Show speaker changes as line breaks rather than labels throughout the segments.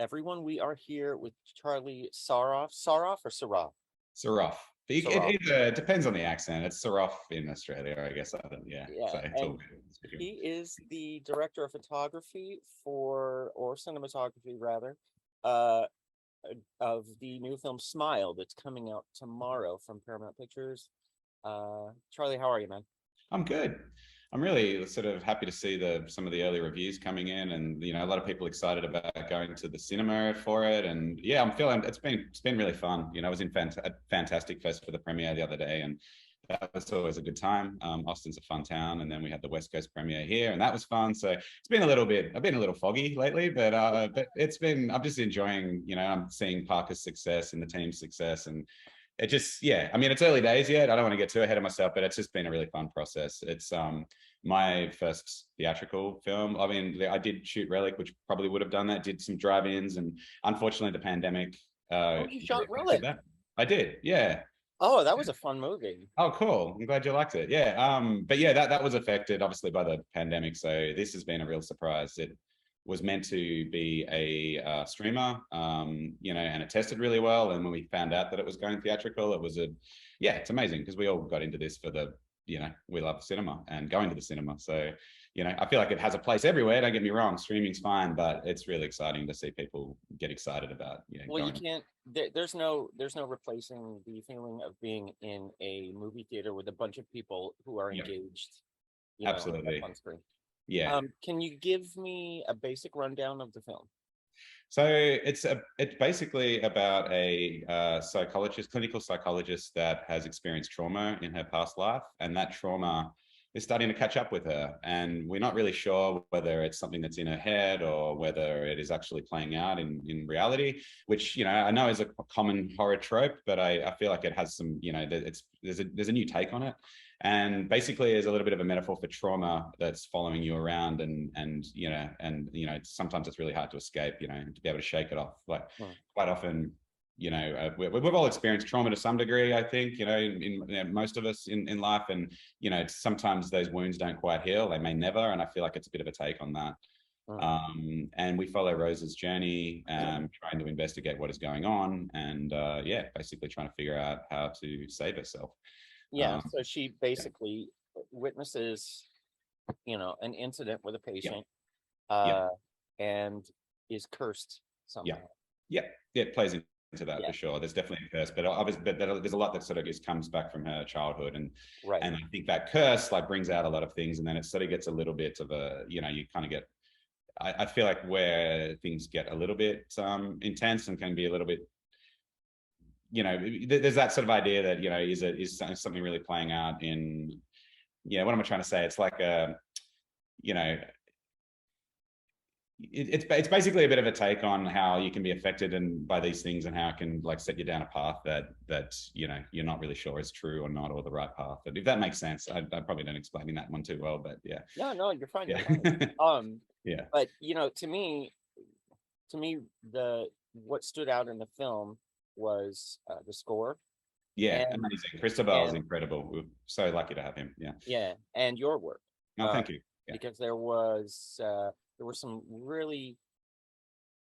everyone. We are here with Charlie Sarroff. Sarroff or Sarroff?
Sarroff.
Sarroff.
It depends on the accent. It's Sarroff in Australia, I guess. I don't, yeah. So
Yeah,
it's all
and
good.
he is the director of photography or cinematography rather, uh, of the new film Smile that's coming out tomorrow from Paramount Pictures. Charlie, how are you, man?
I'm good. I'm really sort of happy to see some of the early reviews coming in, and a lot of people excited about going to the cinema for it. And yeah, I'm feeling it's been really fun. I was in Fantastic Fest for the premiere the other day, and that was always a good time. Austin's a fun town, and then we had the West Coast premiere here, and that was fun. So it's been a little bit. I've been a little foggy lately, but it's been. I'm just enjoying. I'm seeing Parker's success and the team's success, and it just, yeah, I mean, it's early days yet. I don't want to get too ahead of myself, but it's just been a really fun process. It's my first theatrical film. I mean, I did shoot Relic, which probably would have done that, did some drive-ins, and unfortunately the pandemic
Oh, you shot
did
Relic.
that. I did, yeah.
Oh, that was a fun movie.
Oh, cool. I'm glad you liked it. Yeah. But yeah, that was affected obviously by the pandemic. So this has been a real surprise. It was meant to be a streamer, and it tested really well. And when we found out that it was going theatrical, it's amazing because we all got into this for we love cinema and going to the cinema. So, I feel like it has a place everywhere. Don't get me wrong, streaming's fine, but it's really exciting to see people get excited about,
Well, you
going.
can't. There's no replacing the feeling of being in a movie theater with a bunch of people who are
Yep,
engaged,
absolutely.
on screen.
Yeah.
Can you give me a basic rundown of the film?
So it's basically about a clinical psychologist that has experienced trauma in her past life, and that trauma is starting to catch up with her. And we're not really sure whether it's something that's in her head or whether it is actually playing out in reality, which I know is a common horror trope, but I feel like it has some, there's a new take on it. And basically is a little bit of a metaphor for trauma that's following you around, and sometimes it's really hard to escape, to be able to shake it off. Like quite often, we've all experienced trauma to some degree, I think, in most of us in life, and sometimes those wounds don't quite heal, they may never, and I feel like it's a bit of a take on that. And we follow Rose's journey, trying to investigate what is going on, and basically trying to figure out how to save herself.
Yeah, so she basically witnesses, an incident with a patient,
Yeah.
and is cursed somehow.
Yeah, it plays into that for sure. There's definitely a curse, but obviously, there's a lot that sort of just comes back from her childhood, and I think that curse brings out a lot of things, and then it sort of gets a little bit of a, you kind of get. I feel like where things get a little bit intense and can be a little bit. There's that sort of idea that is something really playing out in. What am I trying to say? It's like a, it's basically a bit of a take on how you can be affected by these things, and how it can set you down a path that you're not really sure is true or not, or the right path. But if that makes sense, I probably don't explain that one too well, but yeah.
No, you're fine.
Yeah.
You're fine.
Yeah.
But to me, what stood out in the film was the score.
Yeah, amazing. Cristobal is incredible. We're so lucky to have him. Yeah.
Yeah, and your work.
No, thank you.
Yeah. Because there were some really,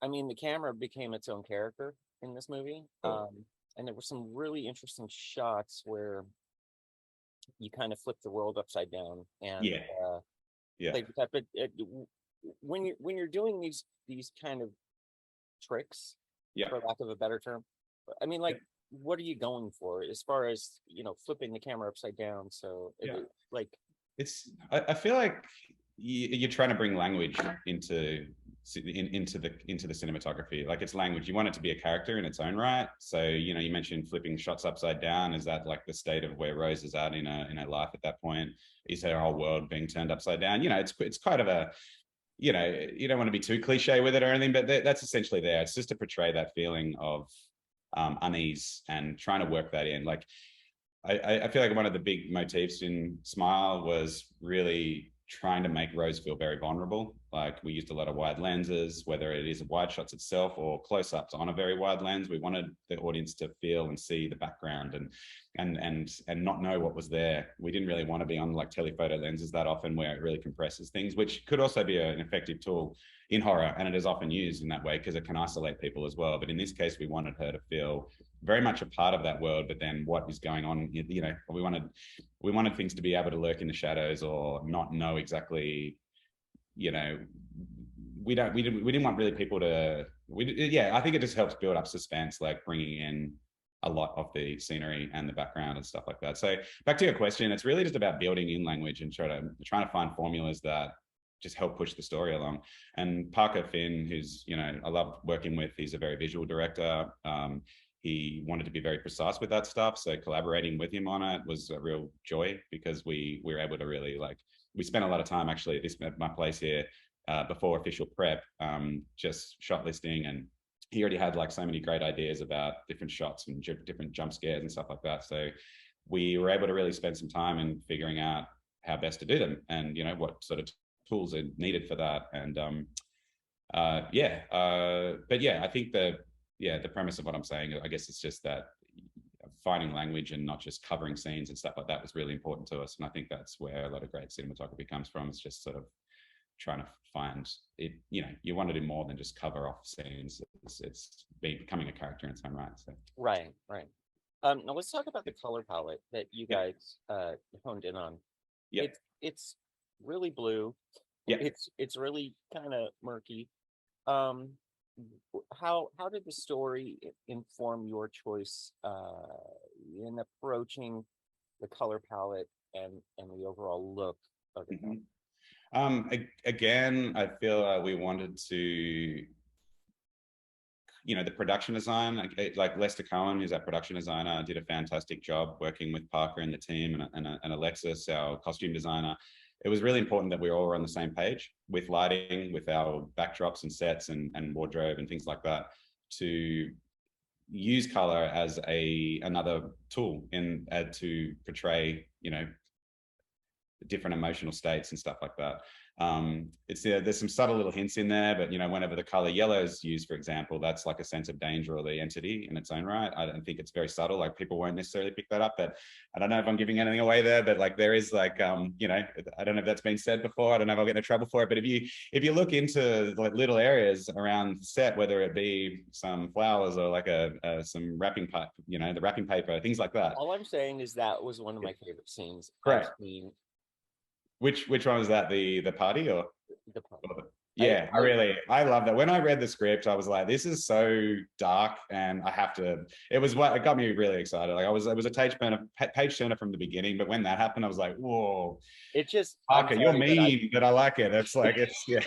I mean, the camera became its own character in this movie.
Cool.
And there were some really interesting shots where you kind of flip the world upside down and play with that. But when you're doing these kind of tricks, for lack of a better term, I mean, what are you going for as far as flipping the camera upside down? So
I feel like you're trying to bring language into the cinematography. Like, it's language, you want it to be a character in its own right. So you mentioned flipping shots upside down. Is that like the state of where Rose is at in her life at that point? Is her whole world being turned upside down? It's kind of a, you don't want to be too cliche with it or anything, but that's essentially there. It's just to portray that feeling of unease and trying to work that in. Like, I feel like one of the big motifs in Smile was really trying to make Rose feel very vulnerable. Like, we used a lot of wide lenses, whether it is wide shots itself or close-ups on a very wide lens. We wanted the audience to feel and see the background and not know what was there. We didn't really want to be on telephoto lenses that often, where it really compresses things, which could also be an effective tool. in horror, and it is often used in that way because it can isolate people as well. But in this case, we wanted her to feel very much a part of that world, but then what is going on, you know, we wanted things to be able to lurk in the shadows or not know exactly, you know, we didn't want really people to, I think it just helps build up suspense, like bringing in a lot of the scenery and the background and stuff like that. So back to your question, it's really just about building in language and trying to find formulas that just help push the story along. And Parker Finn, who's, you know, I love working with, he's a very visual director. He wanted to be very precise with that stuff. So collaborating with him on it was a real joy because we were able to really, like, we spent a lot of time actually at my place here before official prep, just shot listing, and he already had like so many great ideas about different shots and different jump scares and stuff like that. So we were able to really spend some time in figuring out how best to do them and, you know, what sort of tools are needed for that. And but yeah, I think the premise of what I'm saying, I guess it's just that finding language and not just covering scenes and stuff like that was really important to us. And I think that's where a lot of great cinematography comes from. It's just sort of trying to find it, you know, you want to do more than just cover off scenes. It's becoming a character in its own right. So
right. Now let's talk about the color palette that you guys honed in on.
Yeah,
it's really blue.
Yeah,
it's really kind of murky. How did the story inform your choice in approaching the color palette and the overall look of the film?
Again, I feel we wanted to, you know, the production design, like Lester Cohen, who's our production designer, did a fantastic job working with Parker and the team, and Alexis, our costume designer. It was really important that we all were on the same page with lighting, with our backdrops and sets and wardrobe and things like that, to use color as another tool in to portray, you know, different emotional states and stuff like that. There's some subtle little hints in there, but, you know, whenever the color yellow is used, for example, that's like a sense of danger or the entity in its own right. I don't think it's very subtle, like people won't necessarily pick that up, but I don't know if I'm giving anything away there, but like there is like, you know, I don't know if that's been said before, I don't know if I'll get into trouble for it, but if you look into like little areas around the set, whether it be some flowers or like some wrapping pipe, you know, the wrapping paper, things like that.
All I'm saying is that was one of my favorite scenes.
Correct.
I've seen.
Which one was that? The party or
the party?
Yeah, I love that. When I read the script, I was like, this is so dark, and I have to. It got me really excited. Like it was a page turner from the beginning, but when that happened, I was like, whoa.
It just
Parker, you're mean, but I like it. It's like yeah.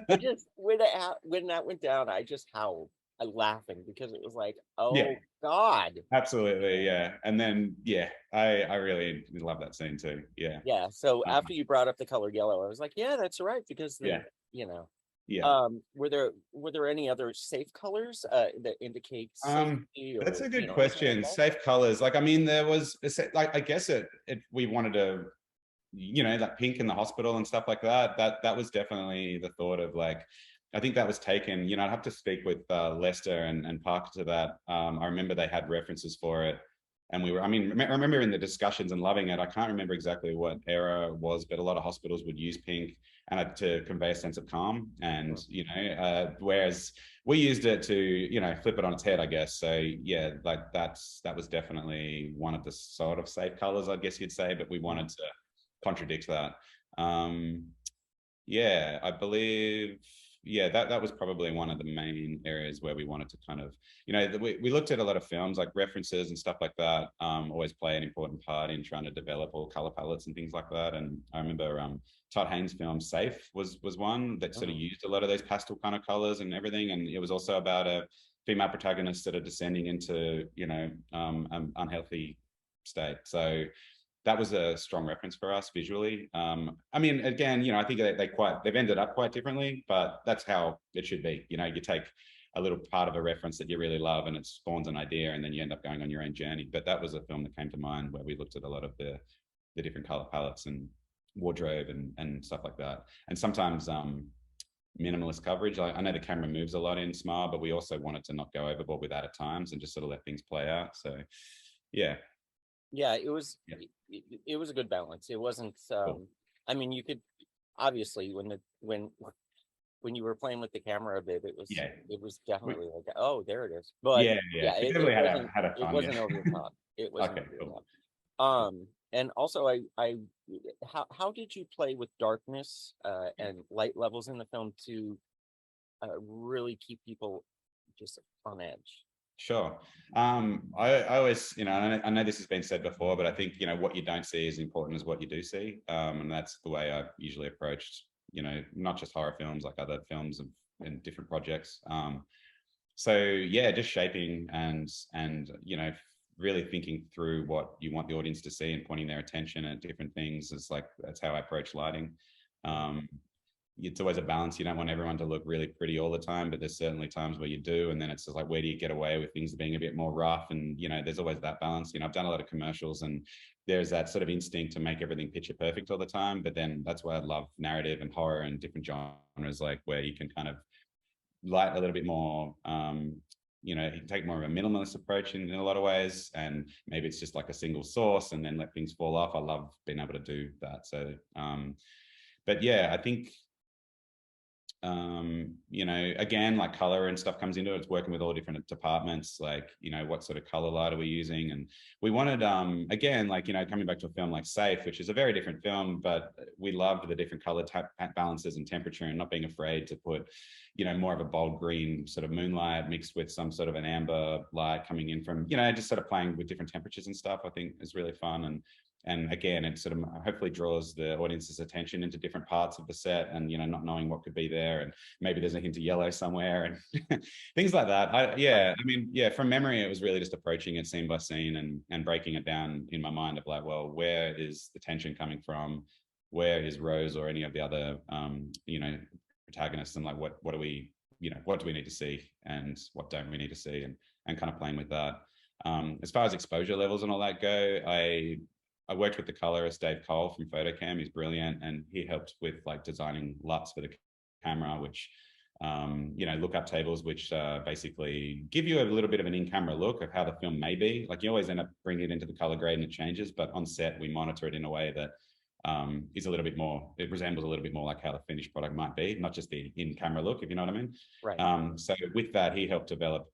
It just when that went down, I just howled. Laughing because it was like, oh God.
Absolutely, yeah. And then I really love that scene too.
Yeah. So after you brought up the color yellow, I was like, yeah, that's right, because you know, were there any other safe colors that indicate safety?
That's a good question. Safe colors, like, I mean, there was like, I guess we wanted to, you know, like pink in the hospital and stuff like that. That was definitely the thought of, like, I think that was taken, you know, I'd have to speak with Lester and Parker to that. I remember they had references for it, and I remember in the discussions and loving it. I can't remember exactly what era it was, but a lot of hospitals would use pink and to convey a sense of calm. And, you know, whereas we used it to, you know, flip it on its head, I guess. So yeah, like that was definitely one of the sort of safe colors, I guess you'd say, but we wanted to contradict that. I believe, that was probably one of the main areas where we wanted to kind of, you know, we looked at a lot of films, like references and stuff like that, always play an important part in trying to develop all color palettes and things like that. And I remember Todd Haynes' film Safe was one that sort of used a lot of those pastel kind of colors and everything. And it was also about a female protagonist that are descending into, you know, unhealthy state. So that was a strong reference for us visually. I mean, again, you know, I think they've ended up quite differently, but that's how it should be. You know, you take a little part of a reference that you really love and it spawns an idea, and then you end up going on your own journey. But that was a film that came to mind where we looked at a lot of the different color palettes and wardrobe and stuff like that. And sometimes minimalist coverage. I know the camera moves a lot in Smile, but we also wanted to not go overboard with that at times and just sort of let things play out. So yeah.
It was a good balance. It wasn't cool. I mean, you could obviously when when you were playing with the camera a bit, it was definitely like, oh, there it is.
We
But
definitely had a
it
fun.
wasn't over the top. It wasn't
Okay,
over the
cool.
top. And also how did you play with darkness and light levels in the film to really keep people just on edge?
Sure. I always, I know this has been said before, but I think, what you don't see is important as what you do see. And that's the way I usually approached, not just horror films, like other films and different projects. So yeah, just shaping and really thinking through what you want the audience to see and pointing their attention at different things that's how I approach lighting. It's always a balance. You don't want everyone to look really pretty all the time, but there's certainly times where you do. And then it's just like, where do you get away with things being a bit more rough? And, there's always that balance. I've done a lot of commercials and there's that sort of instinct to make everything picture perfect all the time. But then that's why I love narrative and horror and different genres, like where you can kind of light a little bit more, you can take more of a minimalist approach in a lot of ways. And maybe it's just like a single source and then let things fall off. I love being able to do that. So, but yeah, I think, again, like color and stuff comes into it. It's working with all different departments, like, what sort of color light are we using? And we wanted, again, like, coming back to a film like Safe, which is a very different film, but we loved the different color balances and temperature and not being afraid to put, more of a bold green sort of moonlight mixed with some sort of an amber light coming in from, just sort of playing with different temperatures and stuff, I think is really fun. And again, it sort of hopefully draws the audience's attention into different parts of the set and, not knowing what could be there. And maybe there's a hint of yellow somewhere and things like that. From memory, it was really just approaching it scene by scene and breaking it down in my mind of like, well, where is the tension coming from? Where is Rose or any of the other, protagonists? And like, what do we need to see and what don't we need to see? And kind of playing with that. As far as exposure levels and all that go, I worked with the colorist Dave Cole from Photocam. He's brilliant, and he helped with like designing LUTs for the camera, which lookup tables, which basically give you a little bit of an in-camera look of how the film may be. Like you always end up bringing it into the color grade and it changes, but on set we monitor it in a way that is a little bit more. It resembles a little bit more like how the finished product might be, not just the in-camera look, if you know what I mean.
Right.
So with that, he helped develop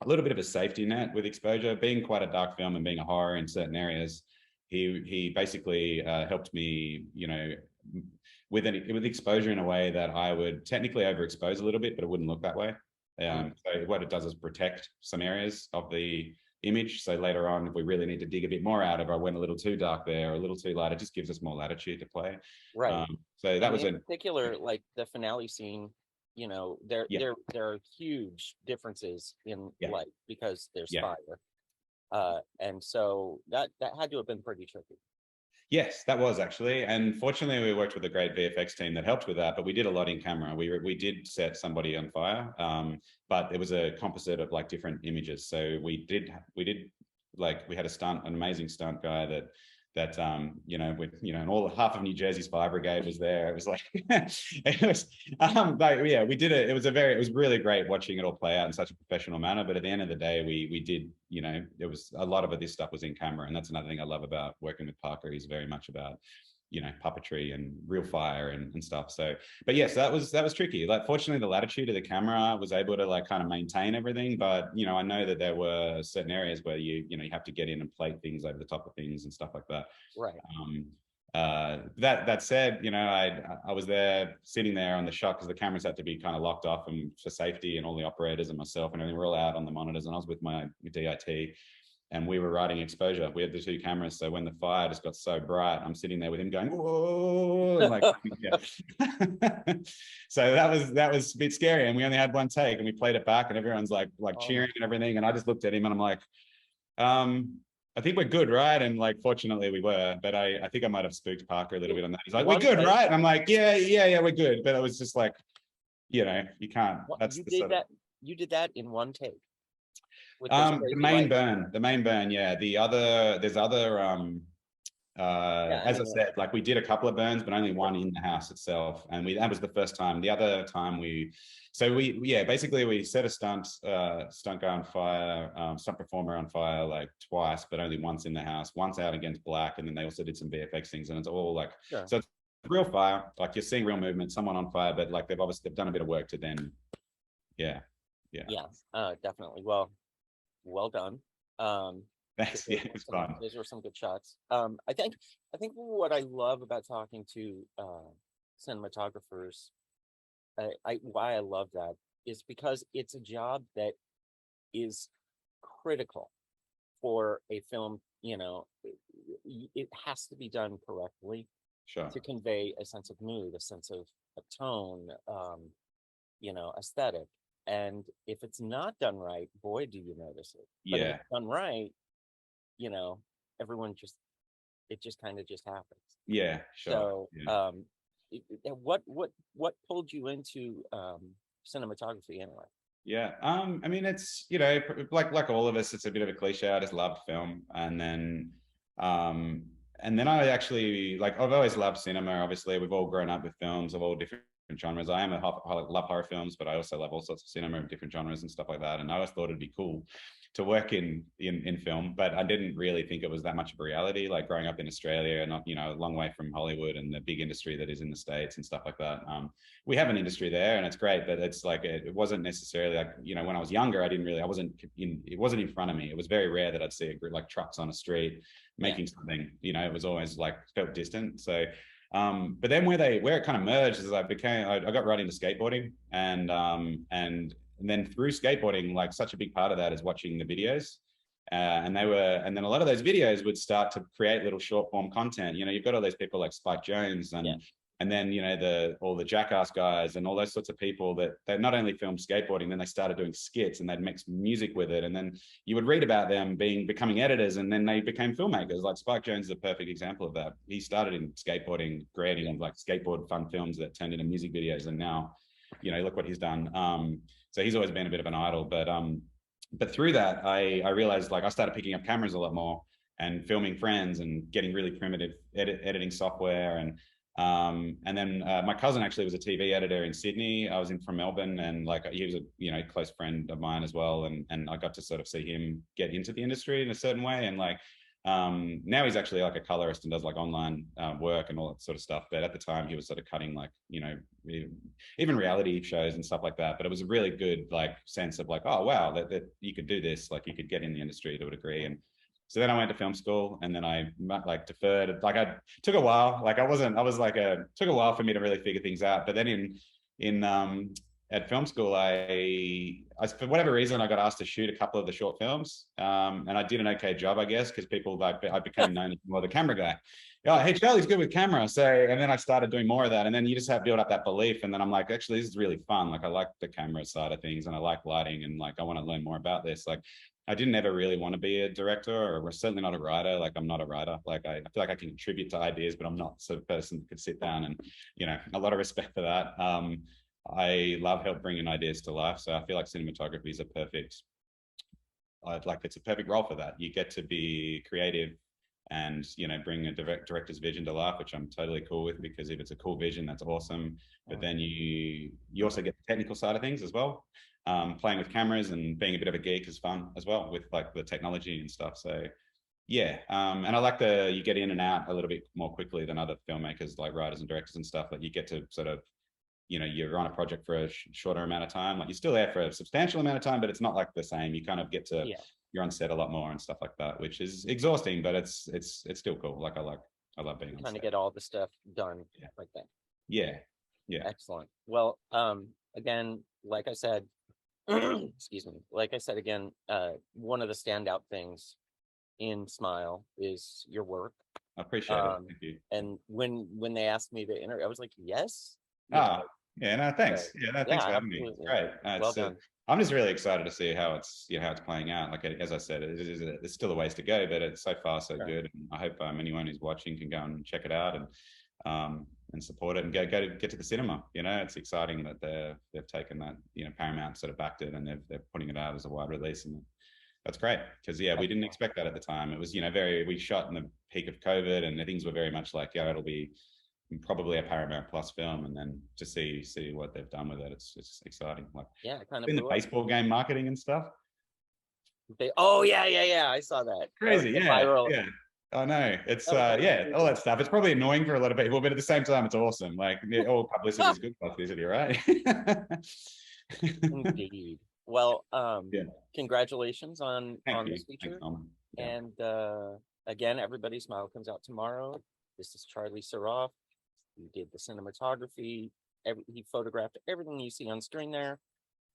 a little bit of a safety net with exposure, being quite a dark film and being a horror in certain areas. He basically helped me, with exposure in a way that I would technically overexpose a little bit, but it wouldn't look that way. So what it does is protect some areas of the image. So later on, if we really need to dig a bit more out, if I went a little too dark there or a little too light, it just gives us more latitude to play.
Right.
So that was
in particular, like the finale scene. There are huge differences in light because there's fire. And so that had to have been pretty tricky.
Yes, that was actually. And fortunately, we worked with a great VFX team that helped with that, but we did a lot in camera. We did set somebody on fire, but it was a composite of like different images. So we had an amazing stunt guy that and all half of New Jersey's fire brigade was there. It was like, we did it. It was really great watching it all play out in such a professional manner. But at the end of the day, we did, there was a lot of this stuff was in camera. And that's another thing I love about working with Parker. He's very much about, puppetry and real fire and stuff. So, but yes, that was tricky. Like, fortunately, the latitude of the camera was able to like kind of maintain everything. But, I know that there were certain areas where you have to get in and plate things over the top of things and stuff like that.
Right.
That said, I was there sitting there on the shot because the cameras had to be kind of locked off and for safety, and all the operators and myself and everything were all out on the monitors, and I was with my DIT. And we were writing exposure. We had the two cameras. So when the fire just got so bright, I'm sitting there with him going, whoa, and like, So that was a bit scary. And we only had one take and we played it back and everyone's like cheering and everything. And I just looked at him and I'm like, I think we're good, right? And like, fortunately we were, but I think I might've spooked Parker a little bit on that. He's like, we're good, right? And I'm like, yeah, we're good. But it was just like, you can't,
you did that in one take.
The main burn, yeah. There's other as I said, like we did a couple of burns, but only one in the house itself, and that was the first time. The other time we basically we set a stunt guy on fire, stunt performer on fire like twice, but only once in the house, once out against black, and then they also did some VFX things, and it's all like so it's real fire. Like you're seeing real movement, someone on fire, but like they've done a bit of work to then, yeah.
Definitely. Well done.
Thanks. Yeah, it's fun.
Those were some good shots. I think what I love about talking to cinematographers, why I love that is because it's a job that is critical for a film. It has to be done correctly to convey a sense of mood, a sense of tone, aesthetic. And if it's not done right, boy, do you notice it. But if it's done right, everyone it just kind of just happens.
Yeah, sure.
So, what pulled you into cinematography anyway?
Yeah, I mean, it's like all of us, it's a bit of a cliche. I just loved film, and then I actually I've always loved cinema. Obviously, we've all grown up with films of all different genres. I love horror films, but I also love all sorts of cinema of different genres and stuff like that. And I always thought it'd be cool to work in film, but I didn't really think it was that much of a reality. Like growing up in Australia and a long way from Hollywood and the big industry that is in the States and stuff like that. We have an industry there and it's great, but it's like it wasn't necessarily when I was younger, it wasn't in front of me. It was very rare that I'd see a group like trucks on a street making something. It was always felt distant. So but then where it kind of merged is I got right into skateboarding and then through skateboarding, such a big part of that is watching the videos. And then a lot of those videos would start to create little short form content. You've got all those people like Spike Jones and then, all the Jackass guys and all those sorts of people that not only filmed skateboarding, then they started doing skits and they'd mix music with it. And then you would read about them becoming editors and then they became filmmakers. Like Spike Jones is a perfect example of that. He started in skateboarding, creating skateboard fun films that turned into music videos. And now, look what he's done. So he's always been a bit of an idol, but through that, I realized I started picking up cameras a lot more and filming friends and getting really primitive editing software. And then my cousin actually was a TV editor in Sydney. I was from Melbourne and he was a close friend of mine as well. And I got to sort of see him get into the industry in a certain way. And now he's actually a colorist and does online work and all that sort of stuff. But at the time he was sort of cutting even reality shows and stuff like that. But it was a really good sense of oh wow, that you could do this, you could get in the industry to a degree. And so then I went to film school and then I deferred. I took a while. Took a while for me to really figure things out. But then at film school, I for whatever reason, I got asked to shoot a couple of the short films. And I did an okay job, I guess, because I became known as more the camera guy. Hey, Charlie's good with camera. So, and then I started doing more of that. And then you just have build up that belief. And then I'm actually, this is really fun. I like the camera side of things and I like lighting and I want to learn more about this. I didn't ever really want to be a director or certainly not a writer. I'm not a writer. I feel like I can contribute to ideas, but I'm not the sort of person that could sit down and, a lot of respect for that. I love help bringing ideas to life. So I feel like cinematography is it's a perfect role for that. You get to be creative and, bring a director's vision to life, which I'm totally cool with, because if it's a cool vision, that's awesome. But then you also get the technical side of things as well. Playing with cameras and being a bit of a geek is fun as well with the technology and stuff. So yeah, and I like you get in and out a little bit more quickly than other filmmakers like writers and directors and stuff. You get to sort of, you're on a project for a shorter amount of time. You're still there for a substantial amount of time, but it's not the same. You kind of get to, you're on set a lot more and stuff like that, which is exhausting, but it's still cool. I love being on set.
Kind of get all the stuff done like that.
Yeah.
Excellent. Well, again, like I said, excuse me. Like I said, again, one of the standout things in Smile is your work.
I appreciate it. Thank you.
And when they asked me to interview, I was like, yes.
Yeah, no, thanks. Thanks for having me. It's great.
Well done.
I'm just really excited to see how it's playing out. As I said, it's still a ways to go, but it's so far so good. And I hope anyone who's watching can go and check it out and support it and get to the cinema. It's exciting that they've taken that. Paramount sort of backed it and they're putting it out as a wide release, and that's great because we didn't expect that at the time. It was we shot in the peak of COVID and things were very much it'll be probably a Paramount Plus film, and then to see what they've done with it, it's just exciting.
Kind of
in the baseball game marketing and stuff.
I saw that.
Crazy, viral. I know. It's yeah, all that stuff. It's probably annoying for a lot of people, but at the same time, it's awesome. Like all publicity is good publicity, right?
Indeed. Well,
yeah.
Congratulations on this feature.
Thanks, yeah.
And again, Everybody Smile comes out tomorrow. This is Charlie Sarroff. He did the cinematography. He photographed everything you see on screen there.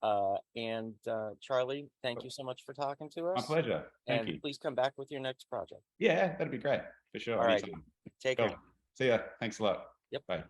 Charlie, thank you so much for talking to us.
My pleasure. Thank you.
Please come back with your next project.
Yeah, that'd be great for sure.
All right. Take care.
See ya. Thanks a lot.
Yep.
Bye.